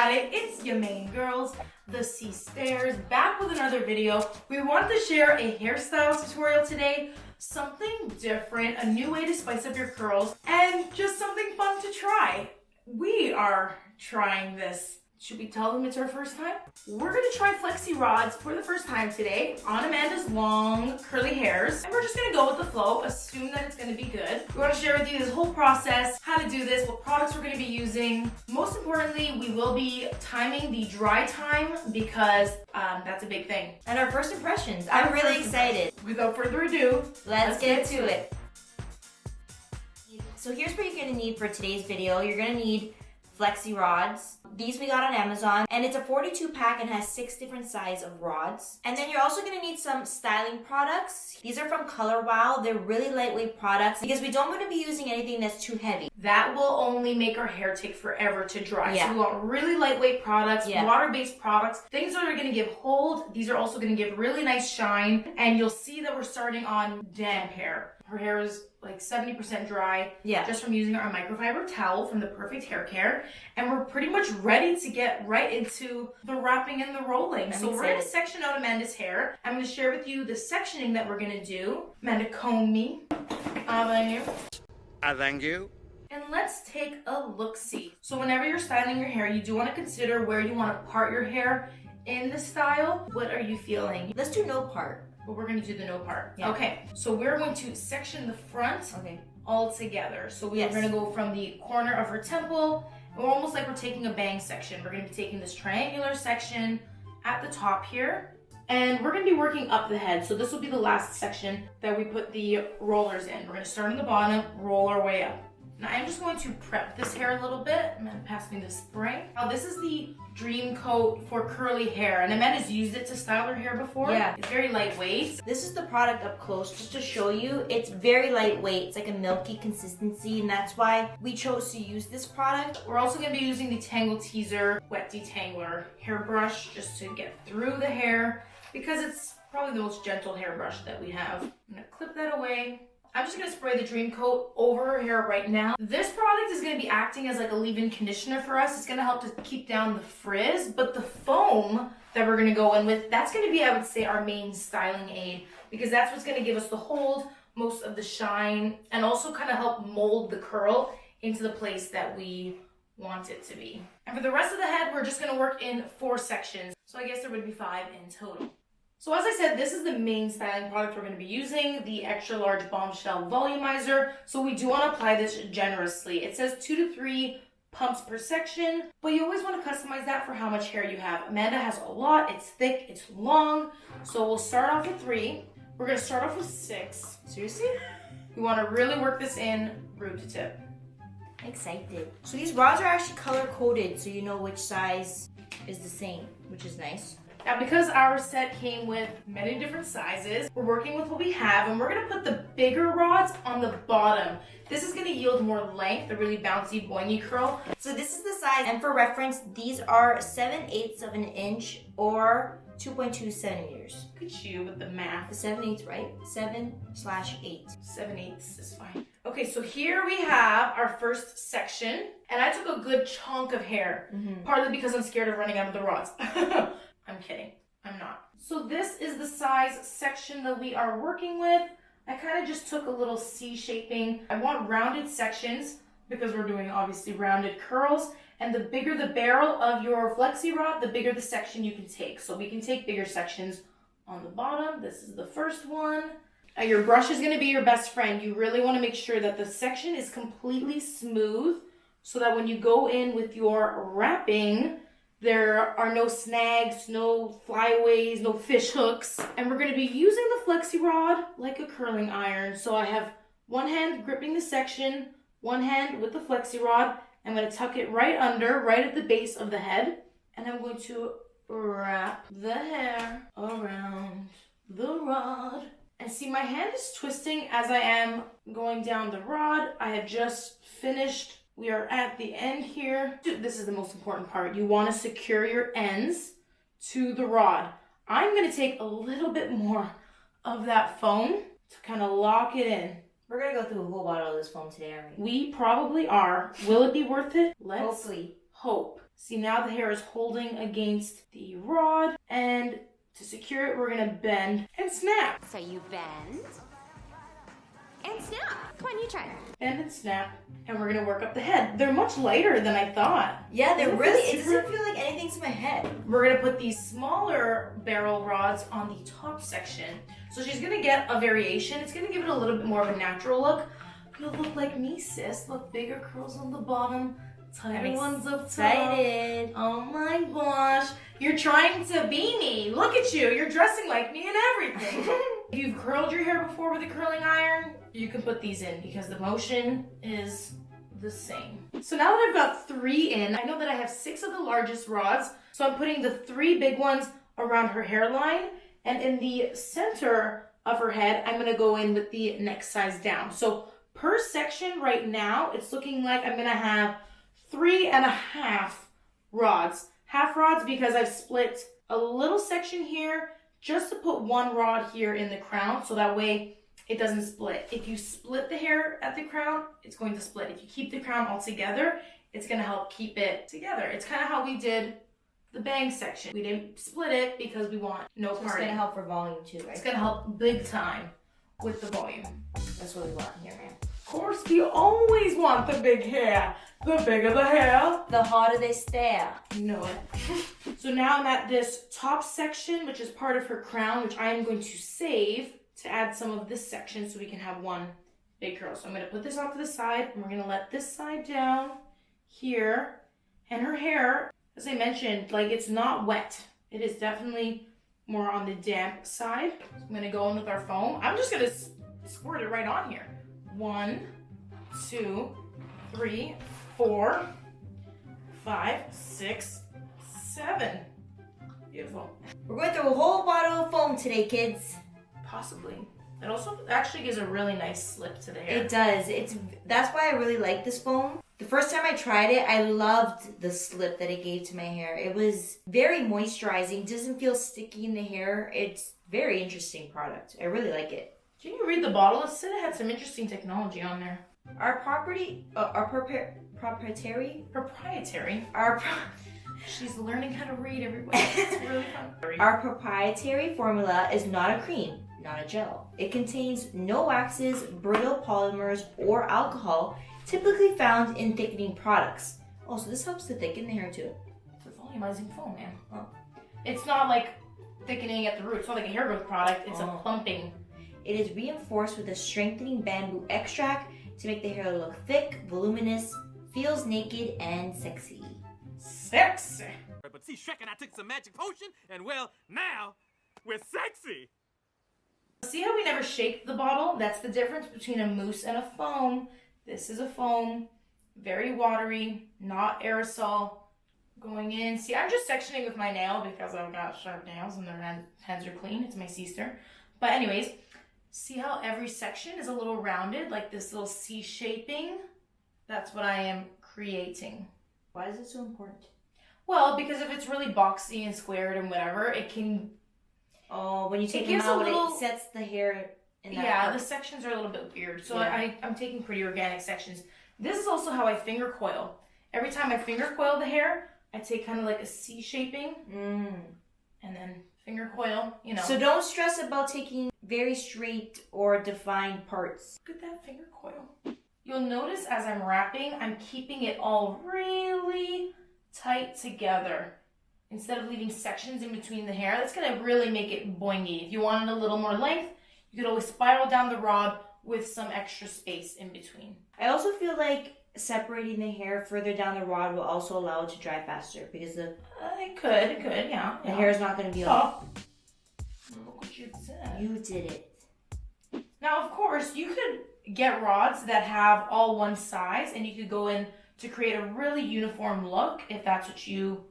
at it. It's your main girls, the C Stairs, back with another video. We wanted to share a hairstyle tutorial today. Something different, a new way to spice up your curls, and just something fun to try. We are trying this. Should we tell them it's our first time? We're gonna try Flexi Rods for the first time today on Amanda's long curly hairs. And we're just gonna go with the flow, assume that it's gonna be good. We wanna share with you this whole process, how to do this, what products we're gonna be using. Most importantly, we will be timing the dry time because that's a big thing. And our first impressions. I'm really excited. Without further ado, let's get to it. So here's what you're gonna need for today's video. You're gonna need Flexi rods. These we got on Amazon, and it's a 42 pack and has 6 different sizes of rods. And then you're also gonna need some styling products. These are from Color Wow. They're really lightweight products because we don't want to be using anything that's too heavy. That will only make our hair take forever to dry. Yeah. So we want really lightweight products, Yeah. water-based products, things that are gonna give hold. These are also gonna give really nice shine. And you'll see that we're starting on damp hair. Her hair is like 70% dry, just from using our Microfiber Towel from the Perfect Hair Care. And we're pretty much ready to get right into the wrapping and the rolling. So we're gonna section out Amanda's hair. I'm gonna share with you the sectioning that we're gonna do. Amanda, comb me. Thank you. And let's take a look-see. So whenever you're styling your hair, you do want to consider where you want to part your hair in the style. What are you feeling? Let's do no part. But we're going to do the no part. Yeah. Okay, so we're going to section the front all together. So we're going to go from the corner of her temple. We're almost like we're taking a bang section. We're going to be taking this triangular section at the top here. And we're going to be working up the head. So this will be the last section that we put the rollers in. We're going to start on the bottom, roll our way up. Now I'm just going to prep this hair a little bit. I'm going to pass me the spray. Now this is the Dream Coat for curly hair, and Amanda's used it to style her hair before. Yeah. It's very lightweight. This is the product up close, just to show you. It's very lightweight. It's like a milky consistency, and that's why we chose to use this product. We're also going to be using the Tangle Teezer Wet Detangler hairbrush just to get through the hair, because it's probably the most gentle hairbrush that we have. I'm going to clip that away. I'm just going to spray the Dream Coat over her hair right now. This product is going to be acting as like a leave-in conditioner for us. It's going to help to keep down the frizz, but the foam that we're going to go in with, that's going to be, I would say, our main styling aid, because that's what's going to give us the hold, most of the shine, and also kind of help mold the curl into the place that we want it to be. And for the rest of the head, we're just going to work in 4 sections. So I guess there would be 5 in total. So as I said, this is the main styling product we're going to be using, the extra large Bombshell Volumizer. So we do want to apply this generously. It says 2 to 3 pumps per section, but you always want to customize that for how much hair you have. Amanda has a lot, it's thick, it's long. So we'll start off with 3. We're going to start off with 6. Seriously? We want to really work this in root to tip. Excited. So these rods are actually color coded, so you know which size is the same, which is nice. Now, because our set came with many different sizes, we're working with what we have, and we're going to put the bigger rods on the bottom. This is going to yield more length, a really bouncy, boingy curl. So this is the size, and for reference, these are 7/8 of an inch or 2.2 centimeters. Look at you with the math. The 7/8, right? 7/8. 7/8 is fine. Okay, so here we have our first section, and I took a good chunk of hair, partly because I'm scared of running out of the rods. I'm kidding. I'm not. So this is the size section that we are working with. I kind of just took a little C shaping. I want rounded sections because we're doing obviously rounded curls. And the bigger the barrel of your Flexi Rod, the bigger the section you can take. So we can take bigger sections on the bottom. This is the first one. Your brush is going to be your best friend. You really want to make sure that the section is completely smooth so that when you go in with your wrapping, there are no snags, no flyaways, no fish hooks. And we're going to be using the Flexi Rod like a curling iron. So I have one hand gripping the section, one hand with the Flexi Rod. I'm going to tuck it right under, right at the base of the head. And I'm going to wrap the hair around the rod. And see, my hand is twisting as I am going down the rod. I have just finished. We are at the end here. This is the most important part. You want to secure your ends to the rod. I'm going to take a little bit more of that foam to kind of lock it in. We're going to go through a whole bottle of this foam today, aren't we? We probably are. Will it be worth it? Let's hopefully hope. See, now the hair is holding against the rod, and to secure it, we're gonna bend and snap. So you bend and snap. Come on, you try. Bend and snap, and we're gonna work up the head. They're much lighter than I thought. Yeah, they're really, it doesn't feel like anything's in my head. We're gonna put these smaller barrel rods on the top section. So she's gonna get a variation. It's gonna give it a little bit more of a natural look. You'll look like me, sis. Look, bigger curls on the bottom, tighter ones up top. Excited. Oh my gosh. You're trying to be me. Look at you. You're dressing like me and everything. If you've curled your hair before with a curling iron, you can put these in because the motion is the same. So now that I've got 3 in, I know that I have 6 of the largest rods. So I'm putting the 3 big ones around her hairline, and in the center of her head, I'm gonna go in with the next size down. So per section right now, it's looking like I'm gonna have 3.5 rods. Half rods because I've split a little section here just to put 1 rod here in the crown, so that way it doesn't split. If you split the hair at the crown, it's going to split. If you keep the crown all together, it's gonna help keep it together. It's kind of how we did the bang section. We didn't split it because we want no parting. It's gonna help for volume too, right? It's gonna help big time with the volume. That's what we want here, man. Of course, we always want the big hair. The bigger the hair, the harder they stare. You know it. So now I'm at this top section, which is part of her crown, which I am going to save to add some of this section so we can have one big curl. So I'm going to put this off to the side, and we're going to let this side down here. And her hair, as I mentioned, like it's not wet. It is definitely more on the damp side. So I'm going to go in with our foam. I'm just going to squirt it right on here. 1, 2, 3, 4, 5, 6, 7. Beautiful. We're going through a whole bottle of foam today, kids. Possibly. It also actually gives a really nice slip to the hair. It does. That's why I really like this foam. The first time I tried it, I loved the slip that it gave to my hair. It was very moisturizing. Doesn't feel sticky in the hair. It's a very interesting product. I really like it. Can you read the bottle? It said it had some interesting technology on there. She's learning how to read, everybody. It's really fun. Our proprietary formula is not a cream, not a gel. It contains no waxes, brittle polymers, or alcohol typically found in thickening products. Oh, so this helps to thicken the hair too. It's a volumizing foam, man. Oh. It's not like thickening at the root. It's not like a hair growth product. It's a plumping. It is reinforced with a strengthening bamboo extract to make the hair look thick, voluminous, feels naked, and sexy. Sexy! But see, Shrek and I took some magic potion, and well, now we're sexy! See how we never shake the bottle? That's the difference between a mousse and a foam. This is a foam, very watery, not aerosol. Going in. See, I'm just sectioning with my nail because I've got sharp nails and their hands are clean. It's my sister. But anyways, see how every section is a little rounded, like this little C shaping? That's what I am creating. Why is it so important? Well, because if it's really boxy and squared and whatever, it can... Oh, when you take them out, it sets the hair in that part. The sections are a little bit weird. So yeah. I'm taking pretty organic sections. This is also how I finger coil. Every time I finger coil the hair, I take kind of like a C shaping. And then finger coil, you know. So don't stress about taking very straight or defined parts. Look at that finger coil. You'll notice as I'm wrapping, I'm keeping it all really tight together. Instead of leaving sections in between the hair, that's gonna really make it boingy. If you wanted a little more length, you could always spiral down the rod with some extra space in between. I also feel like separating the hair further down the rod will also allow it to dry faster because the it could, yeah. The hair is not gonna be off. Look what you did. You did it. Now, of course, you could get rods that have all one size, and you could go in to create a really uniform look if that's what you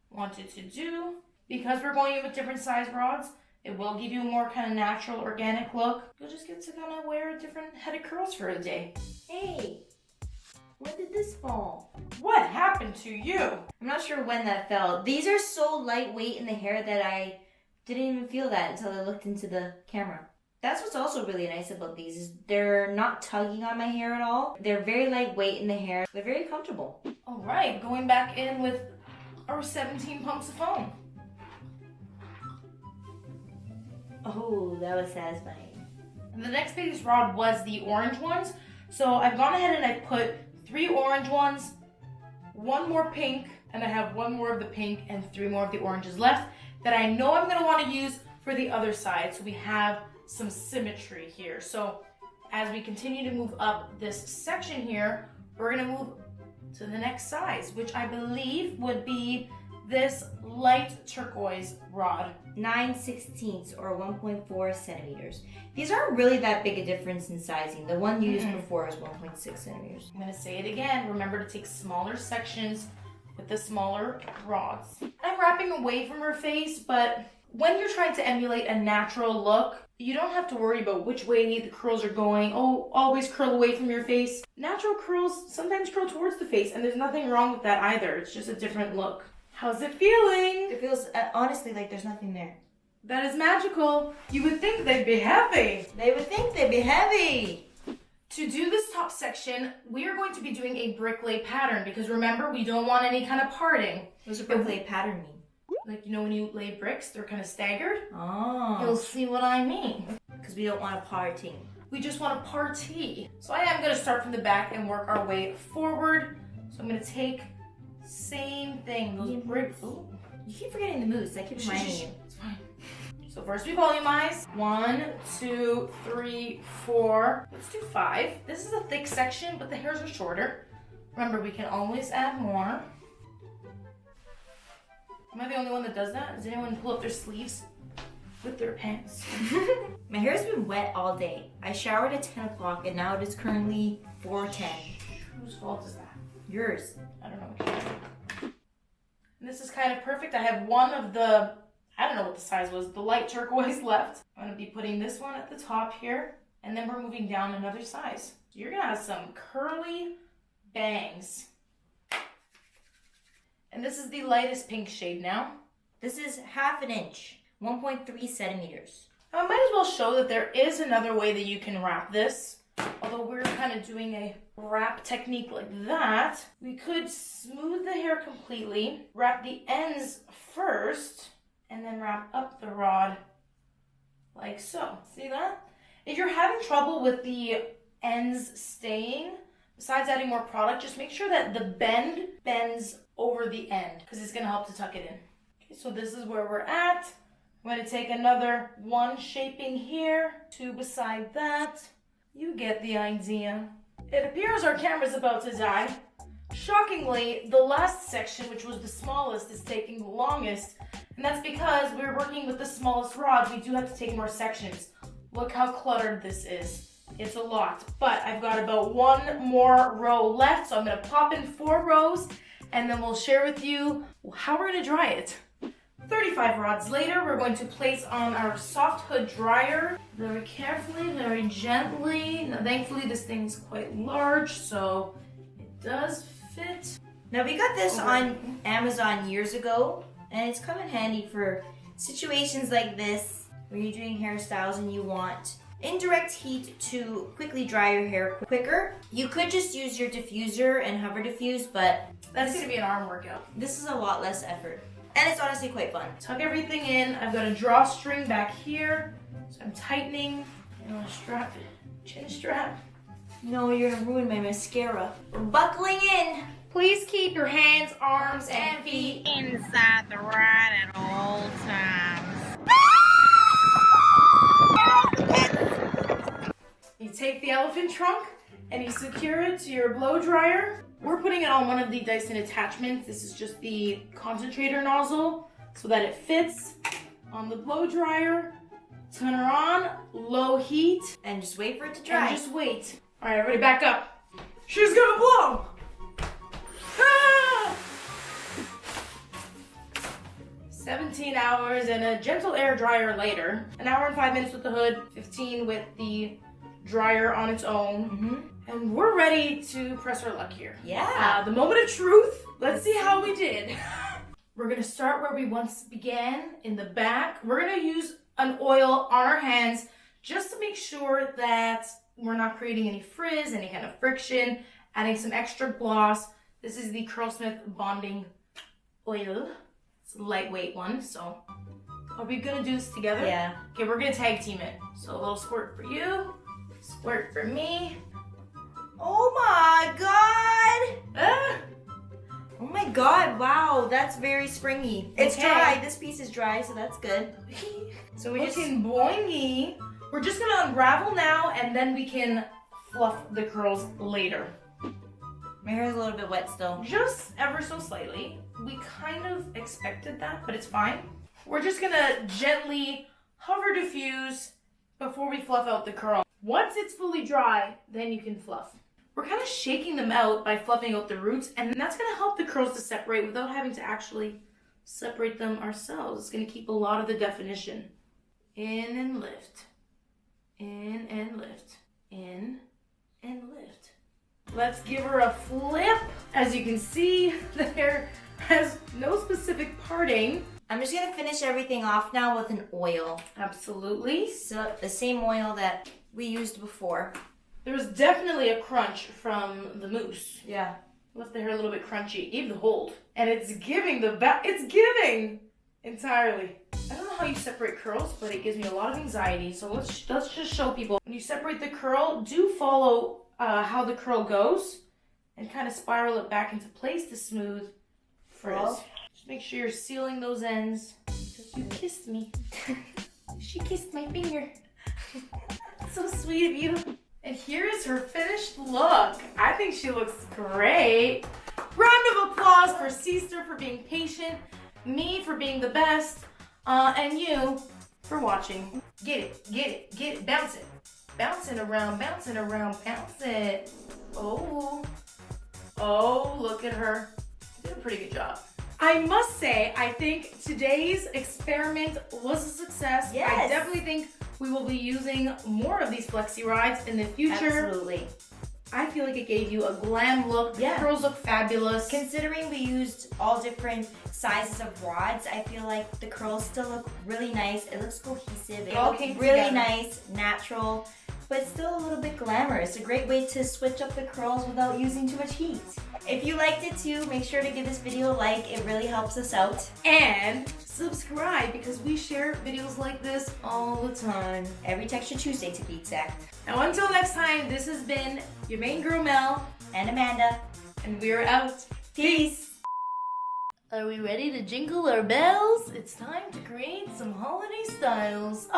wanted to do. Because we're going in with different size rods, it will give you a more kind of natural, organic look. You'll just get to kind of wear a different head of curls for a day. Hey, where did this fall? What happened to you? I'm not sure when that fell. These are so lightweight in the hair that I didn't even feel that until I looked into the camera. That's what's also really nice about these is they're not tugging on my hair at all. They're very lightweight in the hair. They're very comfortable. All right, going back in with our 17 pumps of foam. Oh, that was satisfying. And the next biggest rod was the orange ones. So I've gone ahead and I've put 3 orange ones, 1 more pink, and I have 1 more of the pink and 3 more of the oranges left that I know I'm gonna wanna use for the other side. So we have some symmetry here. So as we continue to move up this section here, we're gonna move to the next size, which I believe would be this light turquoise rod. 9/16 or 1.4 centimeters. These aren't really that big a difference in sizing. The one you used before is 1.6 centimeters. I'm gonna say it again. Remember to take smaller sections with the smaller rods. I'm wrapping away from her face, but when you're trying to emulate a natural look, you don't have to worry about which way the curls are going. Oh, always curl away from your face. Natural curls sometimes curl towards the face, and there's nothing wrong with that either. It's just a different look. How's it feeling? It feels honestly like there's nothing there. That is magical. You would think they'd be heavy. They would think they'd be heavy. To do this top section, we are going to be doing a brick lay pattern because remember, we don't want any kind of parting. What does a brick lay pattern mean? Like, you know, when you lay bricks, they're kind of staggered. Oh. You'll see what I mean. Because we don't want a parting. We just want a party. So I am going to start from the back and work our way forward. So I'm going to take same thing. Those bricks. Ooh. You keep forgetting the moves. I keep reminding you. It's fine. So first we volumize. 1, 2, 3, 4. Let's do 5. This is a thick section, but the hairs are shorter. Remember, we can always add more. Am I the only one that does that? Does anyone pull up their sleeves with their pants? My hair's been wet all day. I showered at 10 o'clock and now it is currently 4:10. Whose fault is that? Yours. I don't know. And this is kind of perfect. I have one of the, I don't know what the size was, the light turquoise left. I'm going to be putting this one at the top here. And then we're moving down another size. So you're going to have some curly bangs. And this is the lightest pink shade now. This is 1/2 inch, 1.3 centimeters. I might as well show that there is another way that you can wrap this. Although we're kind of doing a wrap technique like that, we could smooth the hair completely, wrap the ends first, and then wrap up the rod like so. See that? If you're having trouble with the ends staying, besides adding more product, just make sure that the bend bends over the end because it's going to help to tuck it in. Okay, so this is where we're at. I'm going to take another 1 shaping here, 2 beside that. You get the idea. It appears our camera's about to die. Shockingly, the last section, which was the smallest, is taking the longest. And that's because we're working with the smallest rods. We do have to take more sections. Look how cluttered this is. It's a lot. But I've got about 1 more row left, so I'm going to pop in 4 rows, and then we'll share with you how we're going to dry it. 35 rods later, we're going to place on our soft hood dryer very carefully, very gently. Now, thankfully, this thing's quite large, so it does fit. Now we got this on Amazon years ago, and it's come in handy for situations like this where you're doing hairstyles and you want indirect heat to quickly dry your hair quicker. You could just use your diffuser and hover diffuse, but That's going to be an arm workout. this is a lot less effort. And it's honestly quite fun. Tuck everything in. I've got a drawstring back here, so I'm tightening. I'm going to strap it, chin strap. No, you're gonna ruin my mascara. We're buckling in. Please keep your hands, arms, and feet inside the rod at all times. You take the elephant trunk and you secure it to your blow dryer. We're putting it on one of the Dyson attachments. This is just the concentrator nozzle so that it fits on the blow dryer. Turn her on, low heat, And just wait for it to dry. and just wait. All right, everybody back up. She's gonna blow. Ah! 17 hours and a gentle air dryer later. An hour and 5 minutes with the hood, 15 with the dryer on its own. And we're ready to press our luck here. Yeah. The moment of truth. Let's see how we did. We're gonna start where we once began, in the back. We're gonna use an oil on our hands just to make sure that we're not creating any frizz, any kind of friction, adding some extra gloss. This is the Curlsmith Bonding oil. It's a lightweight one, so are we gonna do this together? Yeah. Okay, we're gonna tag team it. So a little squirt for you, squirt for me. Oh my god! Ah! Oh my god, wow, that's very springy. It's Okay. dry. This piece is dry, so that's good. So we just Looking boingy. We're just gonna unravel now, and then we can fluff the curls later. my hair is a little bit wet still. Just ever so slightly. We kind of expected that, but it's fine. We're just gonna gently hover diffuse before we fluff out the curl. Once it's fully dry, then you can fluff. We're kind of shaking them out by fluffing out the roots, and that's gonna help the curls to separate without having to actually separate them ourselves. It's gonna keep a lot of the definition. In and lift. In and lift. In and lift. Let's give her a flip. As you can see, the hair has no specific parting. I'm just gonna finish everything off now with an oil. Absolutely. So the same oil that we used before. There was definitely a crunch from the mousse. Yeah. Left the hair a little bit crunchy. It gave the hold. And it's giving it's giving entirely. I don't know how you separate curls, but it gives me a lot of anxiety. So let's just show people. When you separate the curl, do follow how the curl goes and kind of spiral it back into place to smooth frizz. Well. Just make sure you're sealing those ends. You kissed me. She kissed my finger. So sweet of you. And here is her finished look. I think she looks great. Round of applause for Sister for being patient, me for being the best, and you for watching. Get it, get it, get it, bounce it. Bouncing around, bounce it. Oh, look at her. Did a pretty good job. I must say, I think today's experiment was a success. Yes. I definitely think we will be using more of these Flexi Rods in the future. Absolutely. I feel like it gave you a glam look. The Yeah. curls look fabulous. Considering we used all different sizes of rods, I feel like the curls still look really nice. It looks cohesive. It all looks came really together. nice, natural, but still a little bit glamorous. A great way to switch up the curls without using too much heat. If you liked it too, make sure to give this video a like. It really helps us out. And subscribe because we share videos like this all the time. Every Texture Tuesday to be exact. Now until next time, this has been your main girl Mel, And Amanda. and we're out. Peace. Are we ready to jingle our bells? It's time to create some holiday styles.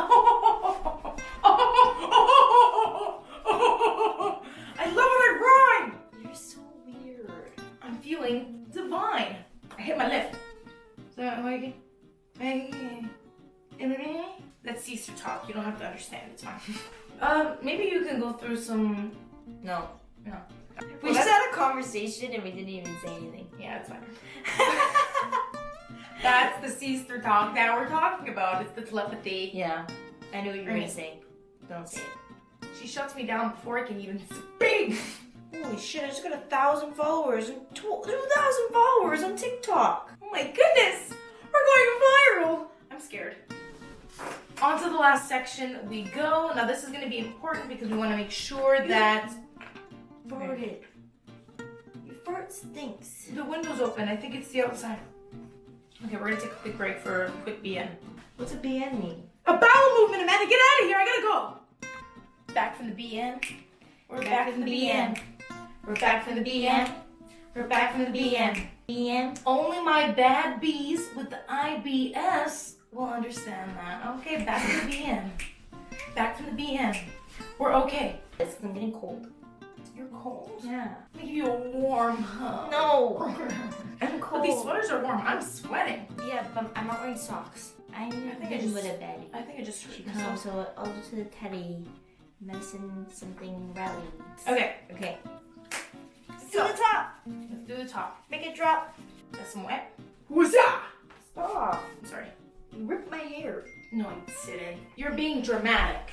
I love when I rhyme! You're so weird. I'm feeling divine. I hit my lip. So, that's Sister talk. You don't have to understand. It's fine. Maybe you can go through some... No. No. We just had a conversation and we didn't even say anything. Yeah, it's fine. That's the Sister talk that we're talking about. It's the telepathy. Yeah. I know what you're Right. gonna say. Don't say it. She shuts me down before I can even speak. Holy shit, I just got 1,000 followers and 2,000 followers on TikTok. Oh my goodness! We're going viral! I'm scared. On to the last section we go. Now this is going to be important because we want to make sure that Farted. Your fart stinks. the window's open. I think it's the outside. Okay, we're going to take a quick break for a quick BN. What's a BN mean? A bowel movement, Amanda! Get out of here! I gotta go! Back from the BN. We're back from the BN. We're back from the BN. We're back from the BN. BN? Only my bad bees with the IBS will understand that. Okay, back from the BN. Back from the BN. We're okay. I'm getting cold. You're cold? Yeah. Let me give you a warm hug. No. I'm But cold. these sweaters are warm. I'm sweating. Yeah, but I'm not wearing socks. I'm think I in just- with a bed. I think I just hurt She myself. comes, so I'll go to the teddy medicine something rally. Okay, Okay. so To the top. let's do the top. Make it drop. Got some wet. What's that? Stop. I'm sorry. You ripped my hair. No, I didn't. You're being dramatic.